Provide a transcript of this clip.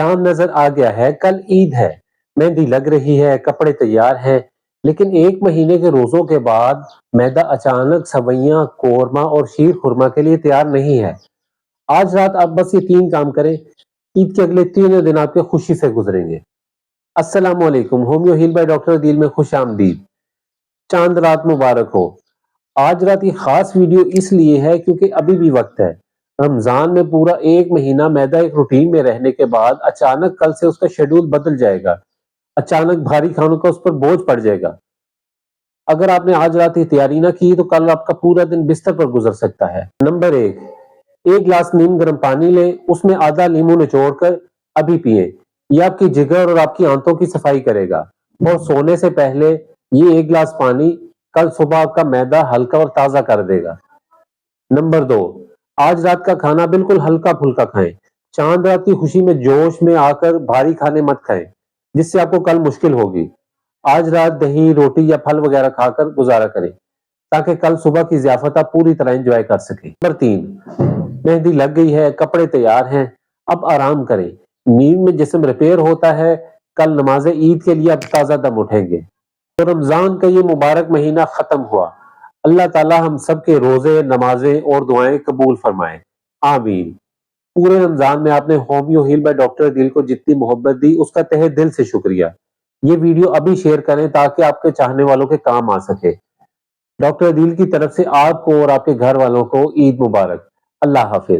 چاند نظر آ گیا ہے، کل عید ہے، مہندی لگ رہی ہے، کپڑے تیار ہیں، لیکن 1 مہینے کے روزوں کے بعد میدا اچانک سوئیاں، قورمہ اور شیر خورما کے لیے تیار نہیں ہے۔ آج رات آپ بس یہ 3 کام کریں، عید کے اگلے 3 دن آپ کے خوشی سے گزریں گے۔ السلام علیکم، ہومیو ہیل بائی ڈاکٹر عدیل میں خوش آمدید۔ چاند رات مبارک ہو۔ آج رات یہ خاص ویڈیو اس لیے ہے کیونکہ ابھی بھی وقت ہے۔ رمضان میں پورا 1 مہینہ میدا ایک روٹین میں رہنے کے بعد اچانک کل سے اس کا شیڈول بدل جائے گا۔ اچانک بھاری کھانوں کا اس پر بوجھ پڑ جائے گا۔ اگر آپ نے آج رات یہ تیاری نہ کی تو کل آپ کا پورا دن بستر پر گزر سکتا ہے۔ نمبر 1، 1 گلاس نیم گرم پانی لیں، اس میں آدھا لیمو نچوڑ کر ابھی پئیں۔ یہ آپ کی جگر اور آپ کی آنتوں کی صفائی کرے گا، اور سونے سے پہلے یہ 1 گلاس پانی کل صبح آپ کا معدہ ہلکا اور تازہ کر دے گا۔ نمبر 2، آج رات کا کھانا بالکل ہلکا پھلکا کھائیں۔ چاند رات کی خوشی میں جوش میں آ کر بھاری کھانے مت کھائیں، جس سے آپ کو کل مشکل ہوگی۔ آج رات دہی، روٹی یا پھل وغیرہ کھا کر گزارا کریں، تاکہ کل صبح کی ضیافت آپ پوری طرح انجوائے کر سکیں۔ نمبر 3، مہندی لگ گئی ہے، کپڑے تیار ہیں، اب آرام کریں۔ نیند میں جسم ریپیئر ہوتا ہے، کل نماز عید کے لیے اب تازہ دم اٹھیں گے۔ تو رمضان کا یہ مبارک مہینہ ختم ہوا۔ اللہ تعالی ہم سب کے روزے، نمازیں اور دعائیں قبول فرمائے، آمین۔ پورے رمضان میں آپ نے ہومیو ہیل بائی ڈاکٹر عدیل کو جتنی محبت دی، اس کا تہہ دل سے شکریہ۔ یہ ویڈیو ابھی شیئر کریں تاکہ آپ کے چاہنے والوں کے کام آ سکے۔ ڈاکٹر عدیل کی طرف سے آپ کو اور آپ کے گھر والوں کو عید مبارک۔ اللہ حافظ۔